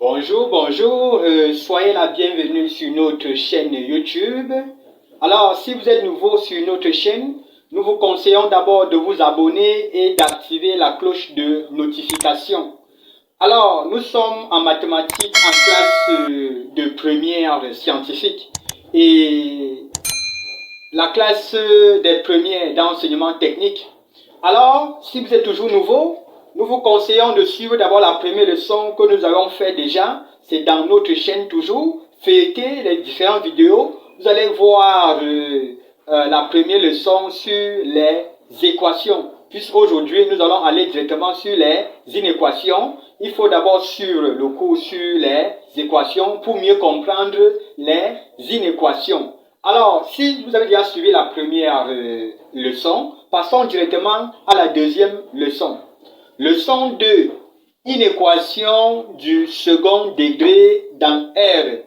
Bonjour, bonjour, soyez la bienvenue sur notre chaîne YouTube. Alors, si vous êtes nouveau sur notre chaîne, nous vous conseillons d'abord de vous abonner et d'activer la cloche de notification. Alors, nous sommes en mathématiques en classe de première scientifique et la classe des premières d'enseignement technique. Alors, si vous êtes toujours nouveau, nous vous conseillons de suivre d'abord la première leçon que nous avons fait déjà. C'est dans notre chaîne toujours. Feuilletez les différentes vidéos. Vous allez voir la première leçon sur les équations. Puisqu'aujourd'hui, nous allons aller directement sur les inéquations. Il faut d'abord suivre le cours sur les équations pour mieux comprendre les inéquations. Alors, si vous avez déjà suivi la première leçon, passons directement à la deuxième leçon. Leçon 2. Inéquation du second degré dans R.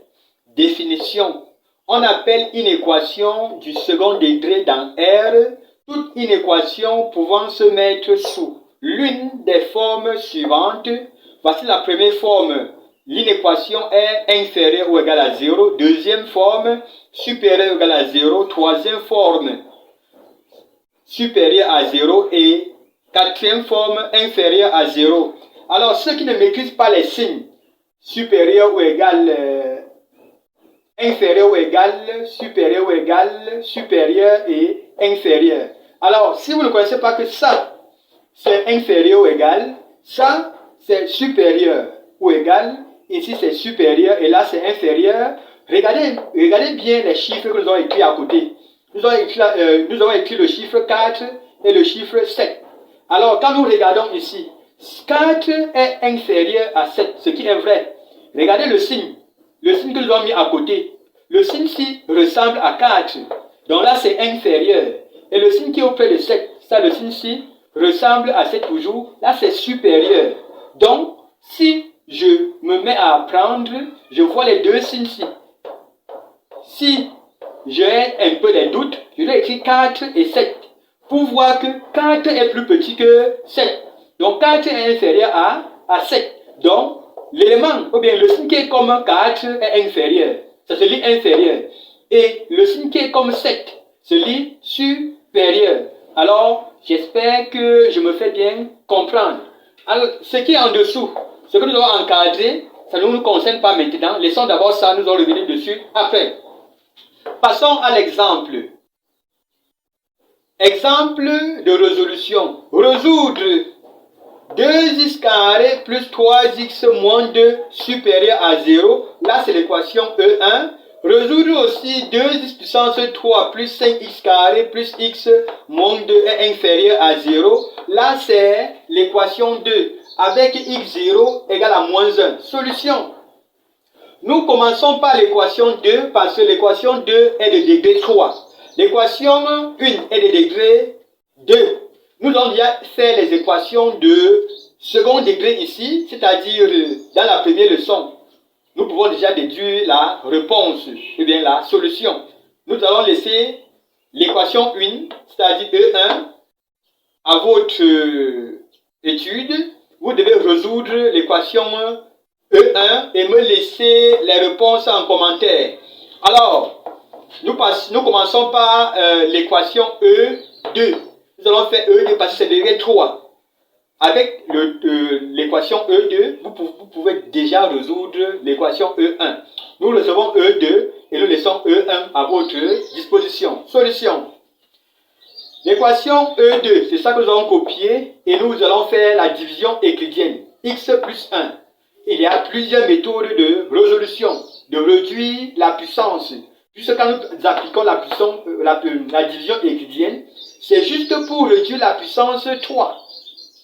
Définition. On appelle inéquation du second degré dans R toute inéquation pouvant se mettre sous l'une des formes suivantes. Voici la première forme. L'inéquation est inférieure ou égale à 0. Deuxième forme, supérieure ou égale à 0. Troisième forme, supérieure à 0. Et quatrième forme, inférieure à 0. Alors, ceux qui ne maîtrisent pas les signes, supérieur ou égal, inférieur ou égal, supérieur ou égal, supérieur et inférieur. Alors, si vous ne connaissez pas que ça, c'est inférieur ou égal, ça, c'est supérieur ou égal, ici c'est supérieur et là c'est inférieur. Regardez bien les chiffres que nous avons écrits à côté. Nous avons écrit le chiffre 4 et le chiffre 7. Alors, quand nous regardons ici, 4 est inférieur à 7, ce qui est vrai. Regardez le signe que nous avons mis à côté. Le signe-ci ressemble à 4, donc là c'est inférieur. Et le signe qui est auprès de 7, ça le signe-ci ressemble à 7 toujours, là c'est supérieur. Donc, si je me mets à apprendre, je vois les deux signes-ci. Si j'ai un peu des doutes, je vais écrire 4 et 7 pour voir que 4 est plus petit que 7. Donc 4 est inférieur à 7. Donc l'élément, ou bien le signe qui est comme 4 est inférieur. Ça se lit inférieur. Et le signe qui est comme 7 se lit supérieur. Alors, j'espère que je me fais bien comprendre. Alors, ce qui est en dessous, ce que nous avons encadré, ça ne nous concerne pas maintenant. Laissons d'abord ça, nous allons revenir dessus après. Passons à l'exemple. Exemple de résolution. Résoudre 2x carré plus 3x moins 2 supérieur à 0. Là, c'est l'équation E1. Résoudre aussi 2x puissance 3 plus 5x carré plus x moins 2 est inférieur à 0. Là, c'est l'équation 2 avec x0 égale à moins 1. Solution. Nous commençons par l'équation 2 parce que l'équation 2 est de degré 3. L'équation 1 est de degré 2. Nous avons déjà fait les équations de second degré ici, c'est-à-dire dans la première leçon. Nous pouvons déjà déduire la réponse, ou bien la solution. Nous allons laisser l'équation 1, c'est-à-dire E1, à votre étude. Vous devez résoudre l'équation E1 et me laisser les réponses en commentaire. Alors, nous commençons par l'équation E2. Nous allons faire E2 parce que c'est degré 3. Avec l'équation E2, vous pouvez déjà résoudre l'équation E1. Nous recevons E2 et nous laissons E1 à votre disposition. Solution. L'équation E2, c'est ça que nous allons copier et nous allons faire la division euclidienne. X plus 1. Il y a plusieurs méthodes de résolution, de réduire la puissance. Puisque quand nous appliquons la division euclidienne, c'est juste pour réduire la puissance 3,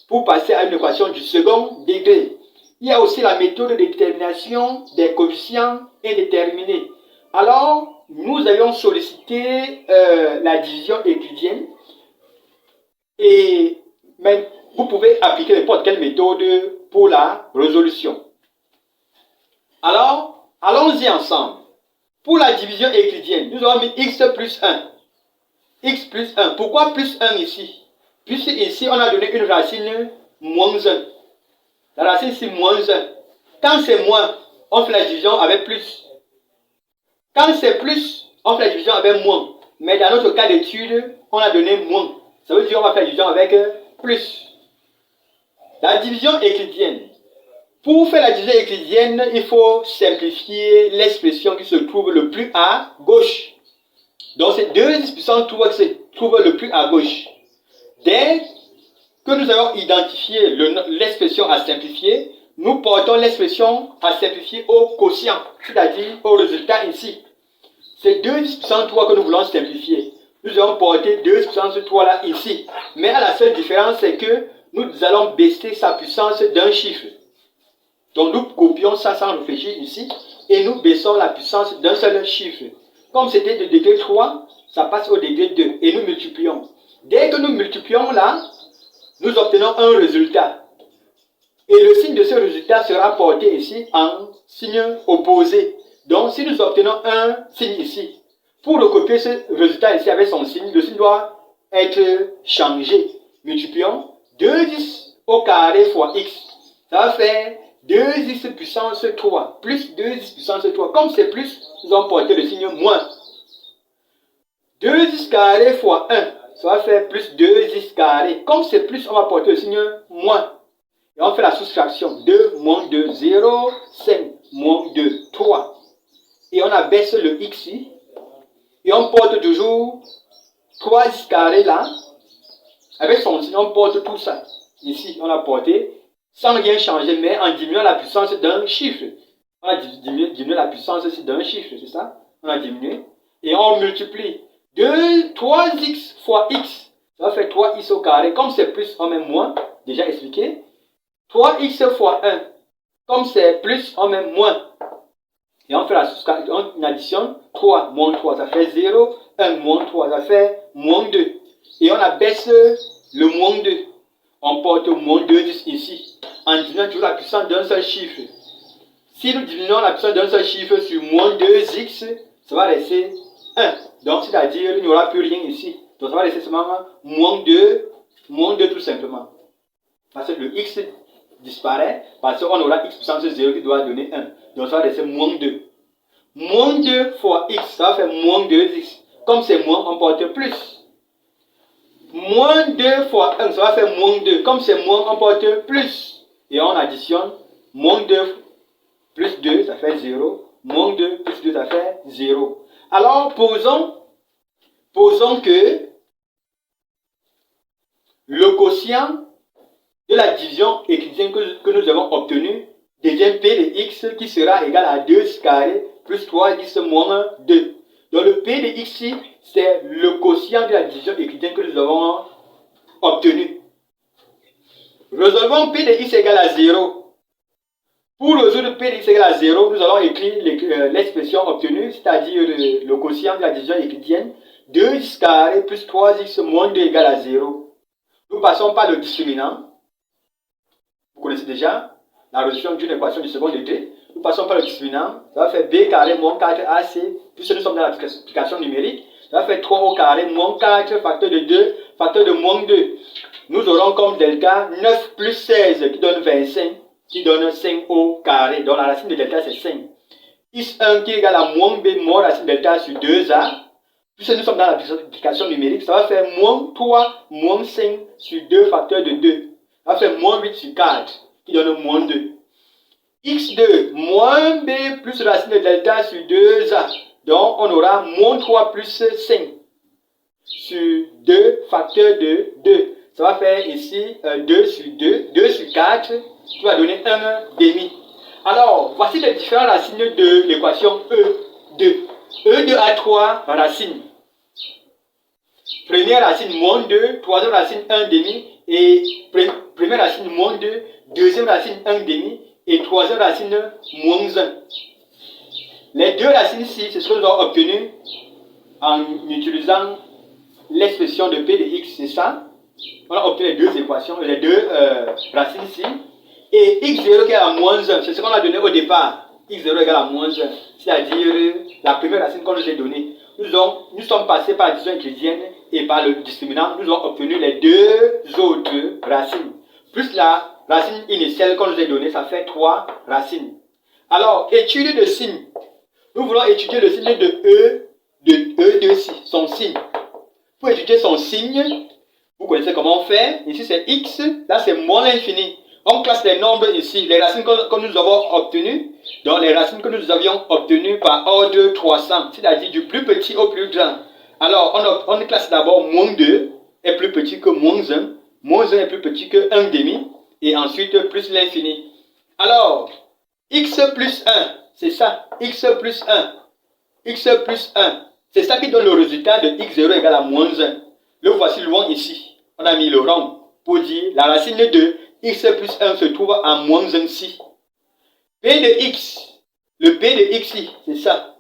pour passer à une équation du second degré. Il y a aussi la méthode de détermination des coefficients indéterminés. Alors, nous allons solliciter la division euclidienne et même, vous pouvez appliquer n'importe quelle méthode pour la résolution. Alors, allons-y ensemble. Pour la division euclidienne, nous avons mis x plus 1. X plus 1. Pourquoi plus 1 ici? Puisque ici, on a donné une racine moins 1. La racine, c'est moins 1. Quand c'est moins, on fait la division avec plus. Quand c'est plus, on fait la division avec moins. Mais dans notre cas d'étude, on a donné moins. Ça veut dire qu'on va faire la division avec plus. La division euclidienne. Pour faire la division euclidienne, il faut simplifier l'expression qui se trouve le plus à gauche. Donc c'est 2x puissance 3 qui se trouve le plus à gauche. Dès que nous avons identifié l'expression à simplifier, nous portons l'expression à simplifier au quotient, c'est-à-dire au résultat ici. C'est 2x puissance 3 que nous voulons simplifier. Nous allons porter 2x puissance 3 là ici. Mais la seule différence, c'est que nous allons baisser sa puissance d'un chiffre. Donc nous copions ça sans réfléchir ici et nous baissons la puissance d'un seul chiffre. Comme c'était de degré 3, ça passe au degré 2 et nous multiplions. Dès que nous multiplions là, nous obtenons un résultat. Et le signe de ce résultat sera porté ici en signe opposé. Donc si nous obtenons un signe ici, pour recopier ce résultat ici avec son signe, le signe doit être changé. Multiplions 2x au carré fois x. Ça va faire 2x puissance 3 plus 2x puissance 3. Comme c'est plus, nous allons porter le signe moins. 2x carré fois 1, ça va faire plus 2x carré. Comme c'est plus, on va porter le signe moins. Et on fait la soustraction. 2 moins 2, 0, 5 moins 2, 3. Et on abaisse le x ici. Et on porte toujours 3x carré là. Avec son signe, on porte tout ça. Ici, on a porté sans rien changer, mais en diminuant la puissance d'un chiffre. On a diminué la puissance d'un chiffre, c'est ça? On a diminué. Et on multiplie. 3x fois x, ça va faire 3x au carré. Comme c'est plus, on met moins, déjà expliqué. 3x fois 1, comme c'est plus, on met moins. Et on fait la soustraction, on additionne 3 moins 3, ça fait 0. 1 moins 3, ça fait moins 2. Et on abaisse le moins 2. On porte moins 2x ici, en diminuant toujours la puissance d'un seul chiffre. Si nous diminuons la puissance d'un seul chiffre sur moins 2x, ça va rester 1. Donc, c'est-à-dire, il n'y aura plus rien ici. Donc, ça va rester seulement moins 2 tout simplement. Parce que le x disparaît, parce qu'on aura x puissance 0 qui doit donner 1. Donc, ça va rester moins 2. Moins 2 fois x, ça va faire moins 2x. Comme c'est moins, on porte plus. Moins 2 fois 1, ça va faire moins 2. Comme c'est moins, on porte plus. Et on additionne moins 2 plus 2, ça fait 0. Moins 2 plus 2, ça fait 0. Alors, posons que le quotient de la division euclidienne que nous avons obtenu devient P de x qui sera égal à 2x carré plus 3x moins 2. Donc le P de x ici, c'est le quotient de la division euclidienne que nous avons obtenu. Résolvons P de x égale à 0. Pour résoudre P de x égale à 0, nous allons écrire l'expression obtenue, c'est-à-dire le quotient de la division euclidienne. 2x carré plus 3x moins 2 égale à 0. Nous passons par le discriminant. Vous connaissez déjà la résolution d'une équation du second degré. Nous passons par le discriminant. Ça va faire b carré moins 4ac, puisque nous sommes dans l'application numérique. Ça va faire 3 au carré moins 4 facteur de 2, facteur de moins 2. Nous aurons comme delta 9 plus 16 qui donne 25, qui donne 5 au carré. Donc la racine de delta c'est 5. X1 qui est égal à moins b moins racine de delta sur 2a. Puisque nous sommes dans l'application numérique, ça va faire moins 3 moins 5 sur 2 facteur de 2. Ça va faire moins 8 sur 4 qui donne moins 2. X2 moins b plus racine de delta sur 2a. Donc on aura moins 3 plus 5 sur 2 facteur de 2. Ça va faire ici 2 sur 2, 2 sur 4 qui va donner 1 demi. Alors voici les différentes racines de l'équation E2. E2 a 3 racines. Première racine moins 2, troisième racine 1 demi et première racine moins 2, deuxième racine 1 demi et troisième racine moins 1. Les deux racines ici, c'est ce que nous avons obtenu en utilisant l'expression de P de x, c'est ça. On a obtenu les deux équations, les deux racines ici. Et x0 qui est à moins 1, c'est ce qu'on a donné au départ. x0 égale à moins 1, c'est-à-dire la première racine qu'on nous a donnée. Nous sommes passés par la division euclidienne et par le discriminant, nous avons obtenu les deux autres racines. Plus la racine initiale qu'on nous a donnée, ça fait 3 racines. Alors, étude de signe. Nous voulons étudier le signe de E de ici, son signe. Pour étudier son signe, vous connaissez comment on fait. Ici, c'est X. Là, c'est moins l'infini. On classe les nombres ici, les racines que nous avons obtenues. Donc, les racines que nous avions obtenues par ordre 300, c'est-à-dire du plus petit au plus grand. Alors, on classe d'abord moins 2 est plus petit que moins 1. Moins 1 est plus petit que 1 demi. Et ensuite, plus l'infini. Alors, X plus 1, c'est ça. X plus 1. X plus 1. C'est ça qui donne le résultat de X0 égale à moins 1. Le voici loin ici. On a mis le rond pour dire la racine de X plus 1 se trouve à moins 1 ici. P de X. Le P de X, c'est ça.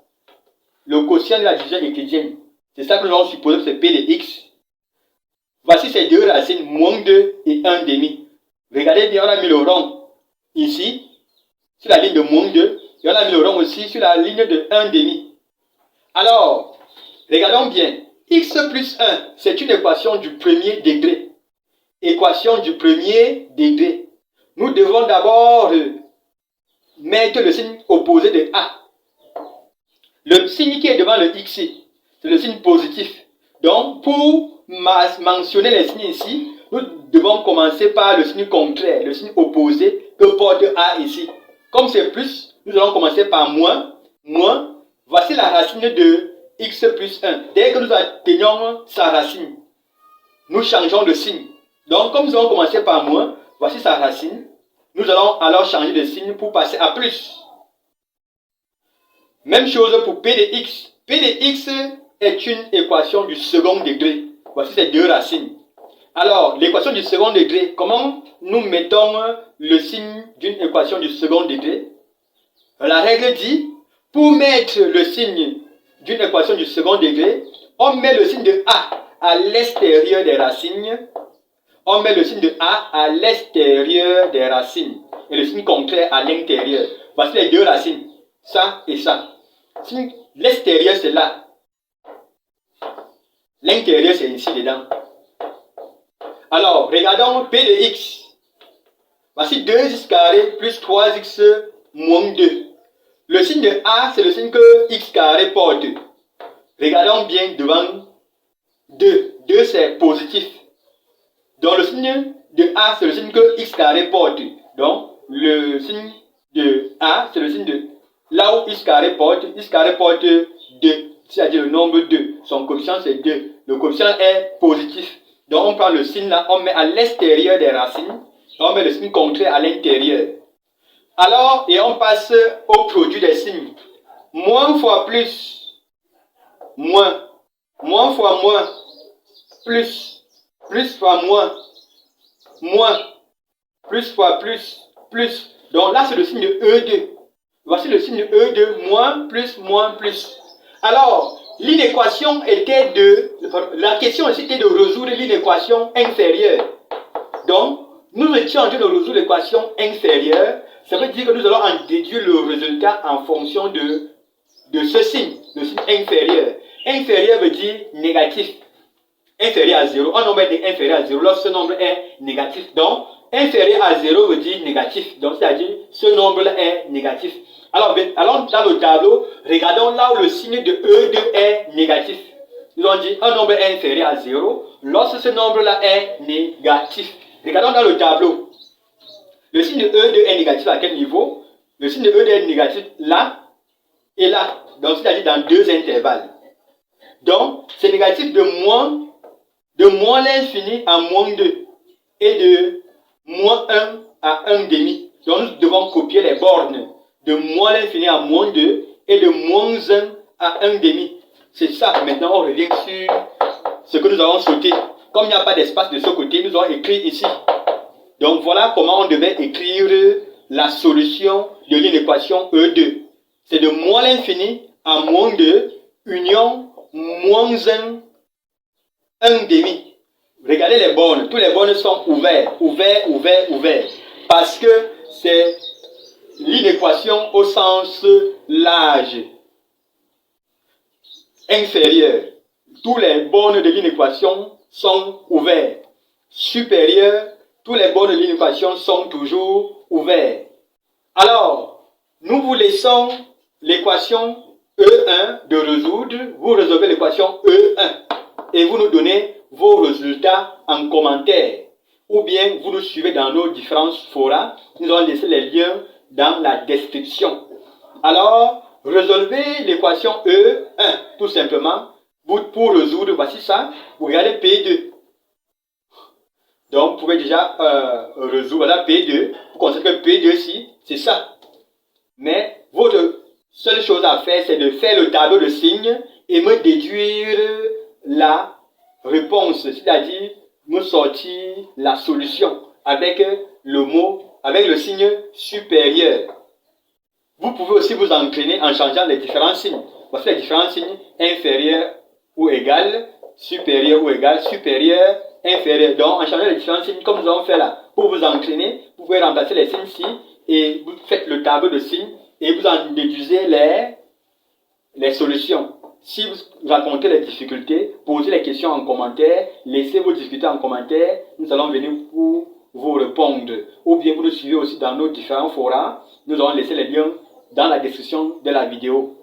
Le quotient de la division euclidienne. C'est ça que nous allons supposer que c'est P de X. Voici ces deux racines, moins 2 et 1 demi. Regardez bien, on a mis le rond ici, sur la ligne de moins 2, et on a mis le rond aussi sur la ligne de 1 demi. Alors, regardons bien. X plus 1, c'est une équation du premier degré. Équation du premier degré. Nous devons d'abord mettre le signe opposé de A. Le signe qui est devant le X, c'est le signe positif. Donc, pour mentionner les signes ici, nous devons commencer par le signe contraire, le signe opposé que porte A ici. Comme c'est plus, nous allons commencer par moins. Moins, voici la racine de X plus 1. Dès que nous atteignons sa racine, nous changeons de signe. Donc, comme nous allons commencer par moins, voici sa racine. Nous allons alors changer de signe pour passer à plus. Même chose pour P de X. P de X est une équation du second degré. Voici ces deux racines. Alors, l'équation du second degré, comment nous mettons le signe d'une équation du second degré? La règle dit, pour mettre le signe d'une équation du second degré, on met le signe de A à l'extérieur des racines. On met le signe de A à l'extérieur des racines. Et le signe contraire à l'intérieur. Voici les deux racines. Ça et ça. L'extérieur, c'est là. L'intérieur, c'est ici, dedans. Alors, regardons P de X. Voici 2x carré plus 3x moins 2. Le signe de A, c'est le signe que x carré porte. Regardons bien devant 2. 2, c'est positif. Donc, le signe de A, c'est le signe que x carré porte. Donc, le signe de A, c'est le signe de là où x carré porte 2. C'est-à-dire le nombre 2. Son coefficient, c'est 2. Le coefficient est positif. Donc, on prend le signe là, on met à l'extérieur des racines. On met le signe contraire à l'intérieur. Alors, et on passe au produit des signes. Moins fois plus. Moins. Moins fois moins. Plus. Plus fois moins. Moins. Plus fois plus. Plus. Donc là, c'est le signe de E2. Voici le signe de E2. Moins, plus, moins, plus. Alors, l'inéquation était la question ici était de résoudre l'inéquation inférieure. Donc, nous étions en train de résoudre l'équation inférieure. Ça veut dire que nous allons en déduire le résultat en fonction de ce signe, le signe inférieur. Inférieur veut dire négatif. Inférieur à 0. Un nombre est inférieur à 0 lorsque ce nombre est négatif. Donc, inférieur à 0 veut dire négatif. Donc, c'est-à-dire ce nombre-là est négatif. Alors, dans le tableau, regardons là où le signe de E2 est négatif. Nous avons dit un nombre est inférieur à 0 lorsque ce nombre-là est négatif. Regardons dans le tableau. Le signe de E2 est négatif à quel niveau? Le signe de E2 est négatif là et là. Donc, c'est-à-dire dans deux intervalles. Donc, c'est négatif de moins l'infini à moins 2 et de moins 1 à 1 demi. Donc, nous devons copier les bornes de moins l'infini à moins 2 et de moins 1 à 1 demi. C'est ça. Maintenant, on revient sur ce que nous avons sauté. Comme il n'y a pas d'espace de ce côté, nous allons écrire ici. Donc, voilà comment on devait écrire la solution de l'inéquation E2. C'est de moins l'infini à moins 2, union moins 1 demi. Regardez les bornes. Tous les bornes sont ouverts. Parce que c'est l'inéquation au sens large. Inférieur. Tous les bornes de l'inéquation sont ouverts. Supérieur. Tous les bornes de l'inéquation sont toujours ouverts. Alors, Nous vous laissons l'équation E1 de résoudre. Vous résolvez l'équation E1 et vous nous donnez vos résultats en commentaire. Ou bien vous nous suivez dans nos différents forums. Nous allons laisser les liens dans la description. Alors, résolvez l'équation E1 tout simplement. Pour résoudre, voici ça. Vous regardez P2. Donc, vous pouvez déjà résoudre. Voilà P2. Vous constatez que P2 ici, c'est ça. Mais votre seule chose à faire, c'est de faire le tableau de signes et me déduire la réponse. C'est-à-dire, me sortir la solution avec le mot, avec le signe supérieur. Vous pouvez aussi vous entraîner en changeant les différents signes. Voici les différents signes: inférieur ou égal, supérieur ou égal, supérieur, inférieur. Donc, en changeant les différents signes, comme nous avons fait là, pour vous entraîner, vous pouvez remplacer les signes-ci et vous faites le tableau de signes et vous en déduisez les solutions. Si vous rencontrez les difficultés, posez les questions en commentaire, laissez vos difficultés en commentaire, nous allons venir pour vous répondre. Ou bien vous nous suivez aussi dans nos différents forums, nous allons laisser les liens dans la description de la vidéo.